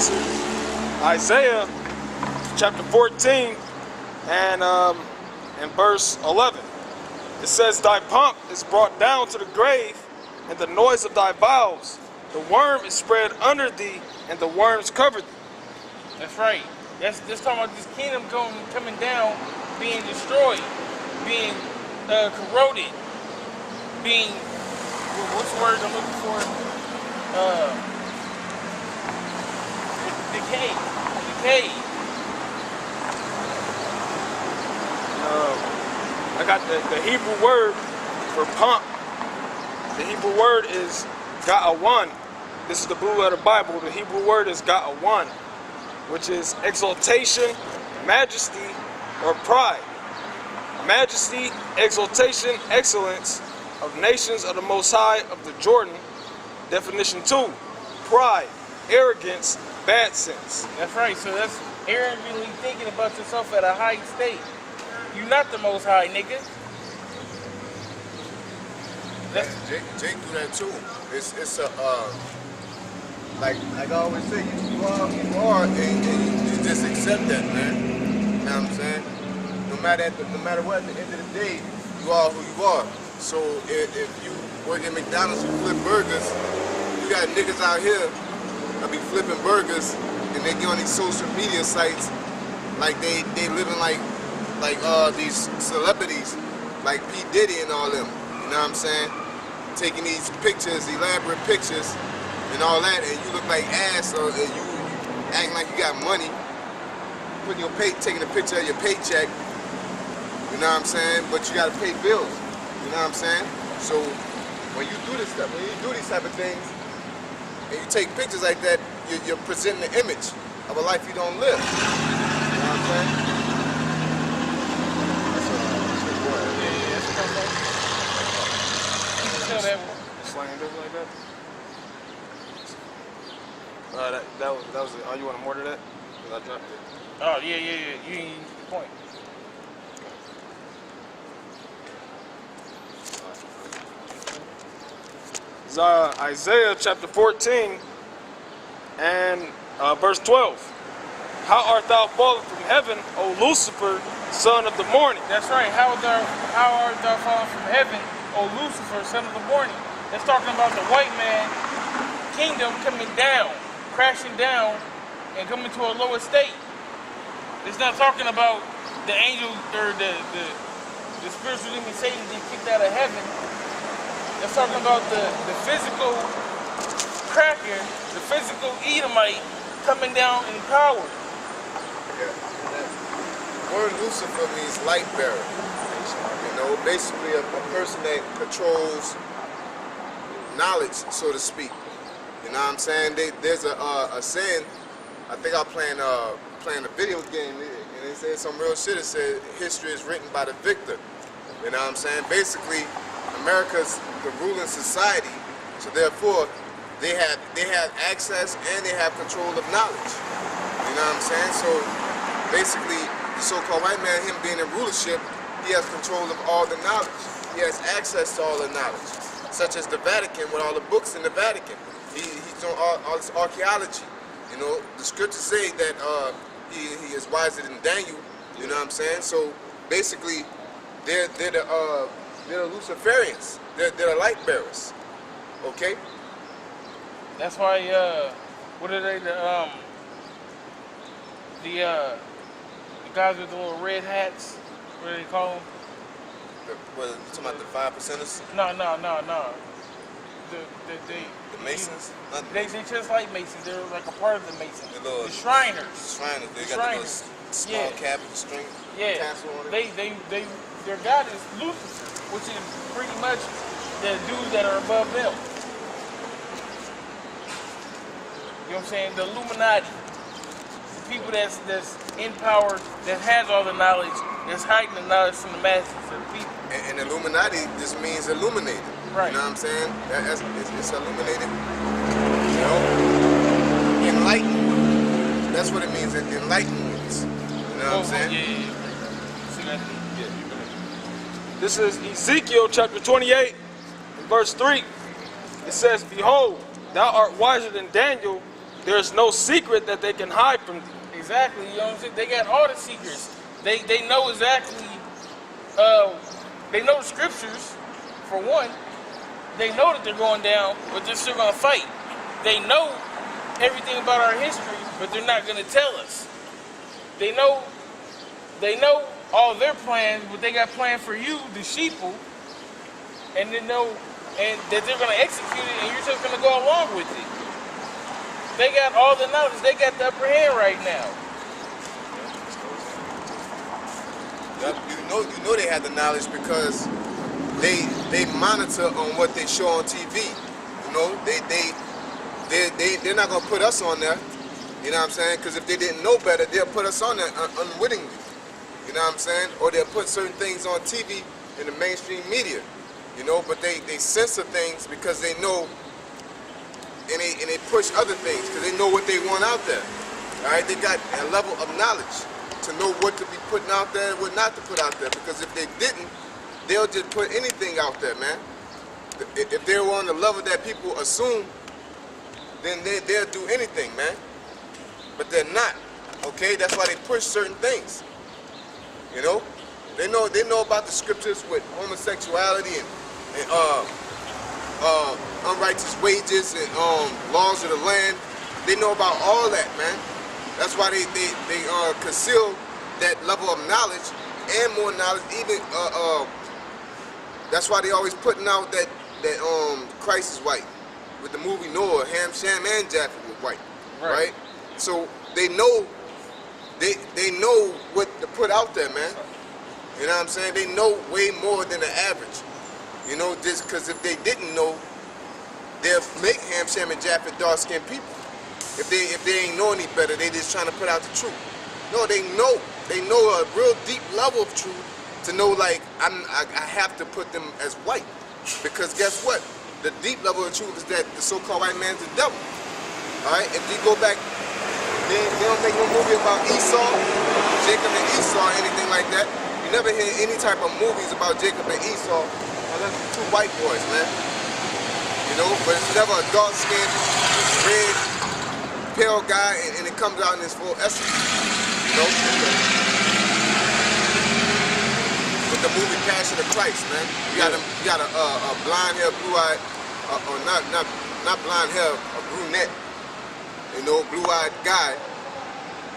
to Isaiah chapter 14 and in verse 11. It says, "Thy pomp is brought down to the grave, and the noise of thy bowels. The worm is spread under thee, and the worms cover thee." That's right. That's talking about this kingdom coming down, being destroyed, being corroded, being, what's the word I'm looking for? Decay. I got the Hebrew word for pump. The Hebrew word is ga'awan. This is the Blue Letter Bible. The Hebrew word is ga'awan, which is exaltation, majesty, or pride. Majesty, exaltation, excellence of nations of the Most High of the Jordan. Definition 2, pride, arrogance, bad sense. That's right. So that's arrogantly thinking about yourself at a high state. You're not the Most High, nigga. Jake do that too. It's a like I always say, you are who you are, and you just accept that, man. You know what I'm saying? No matter what, at the end of the day, you are who you are. So if you work at McDonald's, you flip burgers. You got niggas out here that be flipping burgers, and they get on these social media sites like they living like these celebrities, like P. Diddy and all them. You know what I'm saying? Taking these pictures, elaborate pictures, and all that, and you look like ass, or you acting like you got money, taking a picture of your paycheck. You know what I'm saying? But you gotta pay bills. You know what I'm saying? So when you do this stuff, when you do these type of things, and you take pictures like that, you're presenting the image of a life you don't live. You know what I'm saying? Tell that one. Slang just like that. That was it. Oh, you want more to that? Because I dropped it. Oh, yeah. You ain't the point. It's Isaiah chapter 14 and verse 12. "How art thou fallen from heaven, O Lucifer, son of the morning?" That's right. How art thou fallen from heaven, O Lucifer, son of the morning? That's talking about the white man kingdom coming down, crashing down, and coming to a lower state. It's not talking about the angel or the spiritual demon Satan being kicked out of heaven. That's talking about the physical cracker, the physical Edomite coming down in power. Yeah. The word Lucifer means light bearer. You know, basically a person that controls knowledge, so to speak. You know what I'm saying? There's a saying. I think I'm playing a video game, and it said some real shit. It said history is written by the victor. You know what I'm saying? Basically, America's the ruling society, so therefore they have access and they have control of knowledge. You know what I'm saying? So basically, the so-called white man, him being in rulership, he has control of all the knowledge. He has access to all the knowledge, such as the Vatican with all the books in the Vatican. He's doing all this archaeology. You know, the scriptures say that he is wiser than Daniel. You know what I'm saying? So basically, they're the Luciferians. They're the light bearers. Okay. That's why. What are they? The guys with the little red hats. What do they call them? What, you talking about the 5%ers? No. The Masons? They just like Masons. They're like a part of the Masons. The Shriners. Shriners. They got the little small cap with the string tassel on it. Their god is Lucifer, which is pretty much the dudes that are above them. You know what I'm saying? The Illuminati. The people that's in power, that has all the knowledge, that's hiding the knowledge from the masses of the people. And Illuminati just means illuminated. Right. You know what I'm saying? It's illuminated. You know? Enlightened. That's what it means. Enlightened means. You know what I'm saying? Yeah. See that? This is Ezekiel chapter 28 and verse 3. It says, "Behold, thou art wiser than Daniel, There's no secret that they can hide from thee. Exactly, you know what I'm saying? They got all the secrets. They know exactly, they know the scriptures, for one. They know that they're going down, but they're still going to fight. They know everything about our history, but they're not going to tell us. They know all their plans, but they got planned for you, the sheeple, and they know that they're going to execute it, and you're just going to go along with it. They got all the knowledge. They got the upper hand right now. You know they have the knowledge because they monitor on what they show on TV. You know, they're not gonna put us on there. You know what I'm saying? Because if they didn't know better, they'll put us on there unwittingly. You know what I'm saying? Or they'll put certain things on TV in the mainstream media. You know, but they censor things because they know, and they push other things because they know what they want out there. All right, they got a level of knowledge to know what to be putting out there and what not to put out there. Because if they didn't, they'll just put anything out there, man. If they were on the level that people assume, then they'll do anything, man. But they're not. Okay, that's why they push certain things. You know, they know about the scriptures with homosexuality and unrighteous wages and laws of the land. They know about all that, man. That's why they conceal that level of knowledge and more knowledge. Even that's why they always putting out that Christ is white. With the movie Noah, Ham, Shem, and Japheth were white, right? So they know what to put out there, man. You know what I'm saying? They know way more than the average. You know, just because if they didn't know, they'll make Ham, Shem, and Japheth dark-skinned people. If they ain't know any better, they just trying to put out the truth. No, they know a real deep level of truth to know, like, I have to put them as white. Because guess what? The deep level of truth is that the so-called white man's the devil. All right? If you go back, they don't make no movie about Esau, Jacob and Esau, anything like that. You never hear any type of movies about Jacob and Esau unless it's two white boys, man. You know, but it's never a dark-skinned, red, pale guy, and it comes out in his full essence. You know? With the movie Passion of Christ, man. You got a blonde hair, blue-eyed, or not blonde hair, a brunette, you know, blue-eyed guy.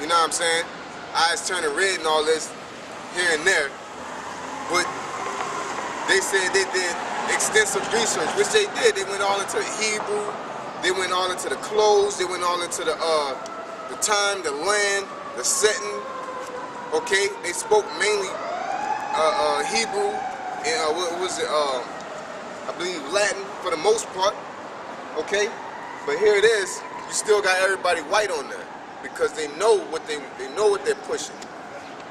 You know what I'm saying? Eyes turning red and all this here and there. But they said they did extensive research, which they did. They went all into the Hebrew, they went all into the clothes, they went all into the time, the land, the setting. Okay, they spoke mainly Hebrew and what was it? I believe Latin for the most part. Okay, but here it is. You still got everybody white on there because they know what they're pushing.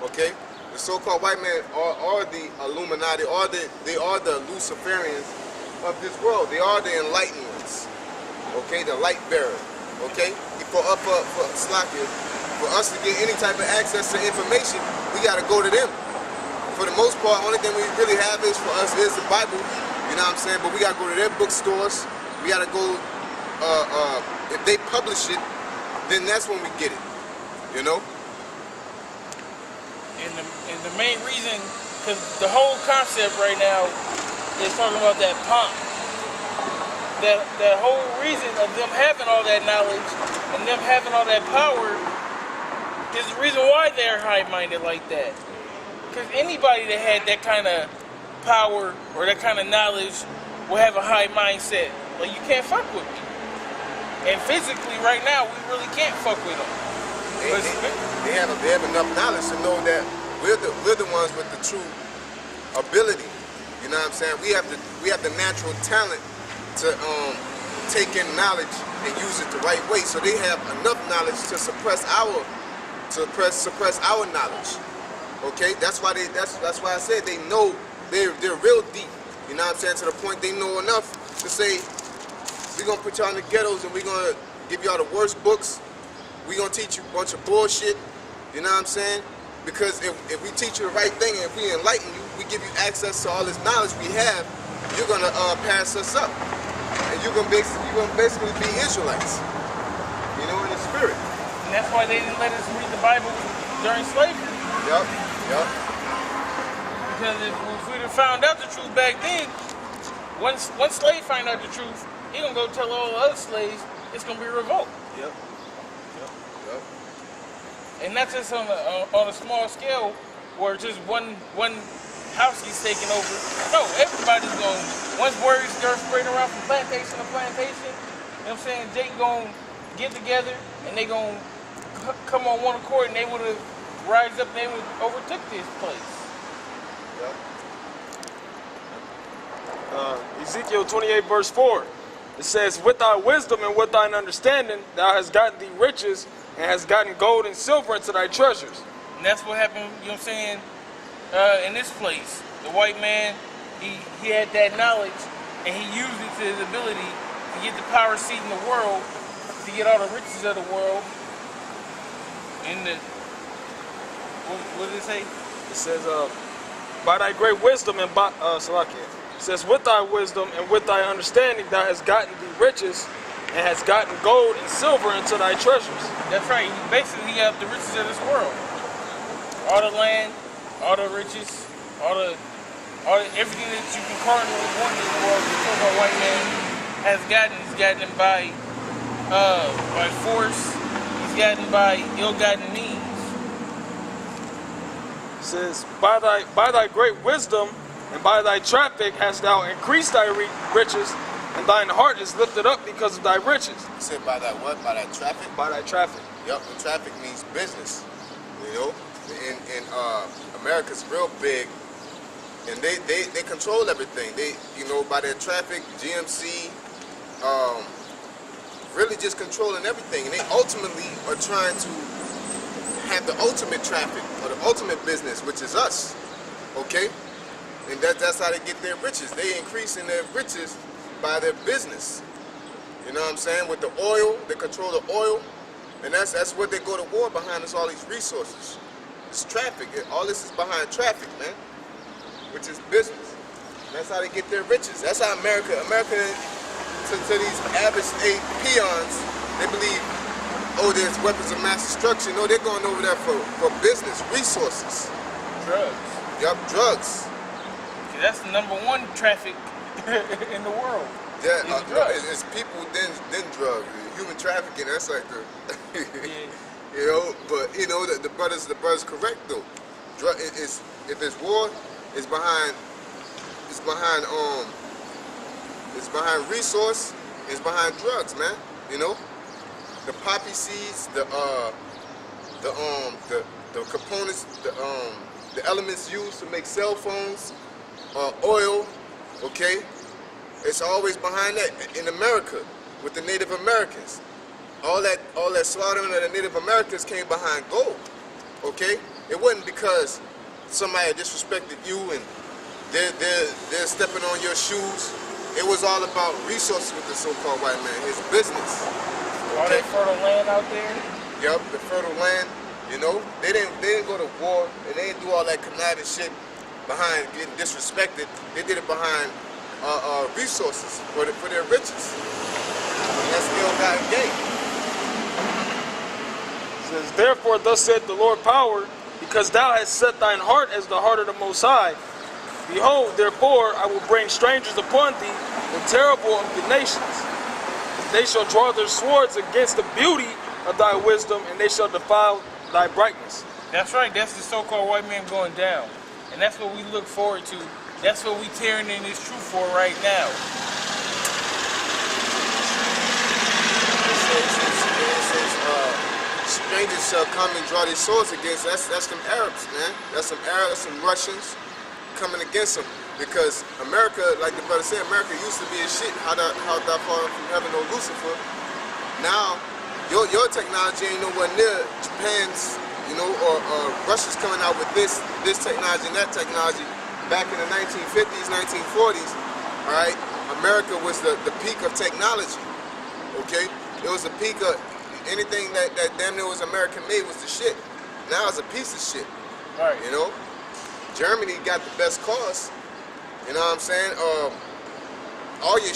Okay, the so-called white men are the Illuminati, they are the Luciferians of this world. They are the enlightened ones. Okay, the light bearer. Okay, for us to get any type of access to information, we got to go to them. For the most part, only thing we really have is for us is the Bible. You know what I'm saying? But we got to go to their bookstores. We got to go. If they publish it, then that's when we get it. You know. And the main reason, because the whole concept right now is talking about that pomp. That whole reason of them having all that knowledge and them having all that power is the reason why they're high-minded like that. Because anybody that had that kind of power or that kind of knowledge will have a high mindset. Like, you can't fuck with me. And physically, right now, we really can't fuck with them. They have enough knowledge to know that we're the ones with the true ability. You know what I'm saying? We have the natural talent to take in knowledge and use it the right way. So they have enough knowledge to suppress our knowledge. Okay, that's why I said they know they're real deep. You know what I'm saying? To the point they know enough to say, we're gonna put y'all in the ghettos and we're gonna give y'all the worst books. We're gonna teach you a bunch of bullshit. You know what I'm saying? Because if we teach you the right thing and if we enlighten you, we give you access to all this knowledge we have, you're gonna pass us up. And you're gonna basically be Israelites. You know, in a spirit. And that's why they didn't let us read the Bible during slavery. Yep, yep. Because if we'd have found out the truth back then, once one slave find out the truth, he gonna go tell all the other slaves. It's gonna be a revolt. Yep. Yep. And not just on a small scale where just one house gets taken over. No, everybody's going. Once word starts spreading around from plantation to plantation, you know what I'm saying? They gonna get together and they gonna come on one accord and they would have rise up and they would overtook this place. Yep. Ezekiel 28 verse 4. It says, with thy wisdom and with thine understanding, thou hast gotten thee riches and hast gotten gold and silver into thy treasures. And that's what happened, you know what I'm saying, in this place. The white man, he had that knowledge and he used it to his ability to get the power seat in the world, to get all the riches of the world. And what did it say? It says, by thy great wisdom and by, it says, with thy wisdom and with thy understanding, thou hast gotten thee riches and hast gotten gold and silver into thy treasures. That's right. Basically, he got the riches of this world. All the land, all the riches, all the everything that you can currently want in the world, the so-called white man has gotten. He's gotten it by force. He's gotten by ill-gotten means. It says, by thy great wisdom and by thy traffic hast thou increased thy riches, and thine heart is lifted up because of thy riches. You said by that what? By that traffic? By thy traffic. Yep, the traffic means business. You know? In America's real big, and they control everything. They, you know, by their traffic, GMC, really just controlling everything. And they ultimately are trying to have the ultimate traffic or the ultimate business, which is us. Okay? And that's how they get their riches. They increase in their riches by their business. You know what I'm saying? With the oil, they control the oil, and that's what they go to war behind is all these resources. It's traffic. All this is behind traffic, man, which is business. That's how they get their riches. That's how America to these average peons, they believe, oh, there's weapons of mass destruction. No, they're going over there for business, resources. Drugs. Yup, drugs. That's the #1 traffic in the world. Yeah, drugs. It's people then drugs. Human trafficking, that's like the Yeah. you know, but you know the brothers correct though. If it's war, it's behind resource, it's behind drugs, man. You know? The poppy seeds, the components, the elements used to make cell phones, oil, okay? It's always behind that in America with the Native Americans. All that slaughtering of the Native Americans came behind gold, okay? It wasn't because somebody disrespected you and they're stepping on your shoes. It was all about resources with the so-called white man, his business. Okay? All that fertile land out there. Yup, the fertile land. You know, they didn't go to war and they didn't do all that conniving shit behind getting disrespected. They did it behind resources for their riches. And that's still got gay. It says, therefore thus saith the Lord power, because thou hast set thine heart as the heart of the Most High. Behold, therefore I will bring strangers upon thee, the terrible of the nations. They shall draw their swords against the beauty of thy wisdom, and they shall defile thy brightness. That's right. That's the so-called white man going down. And that's what we look forward to. That's what we tearing in this truth for right now. It says, strangers shall come and draw their swords against. That's them Arabs, man. That's some Arabs, some Russians coming against them. Because America, like the brother said, America used to be a shit. How thou fallen from heaven, O Lucifer. Now, your technology ain't nowhere near Japan's, you know, or Russia's coming out with this technology and that technology. Back in the 1950s, 1940s, all right, America was the peak of technology, okay? It was the peak of anything that damn near was American made was the shit. Now it's a piece of shit, Right. you know? Germany got the best cars, you know what I'm saying? All your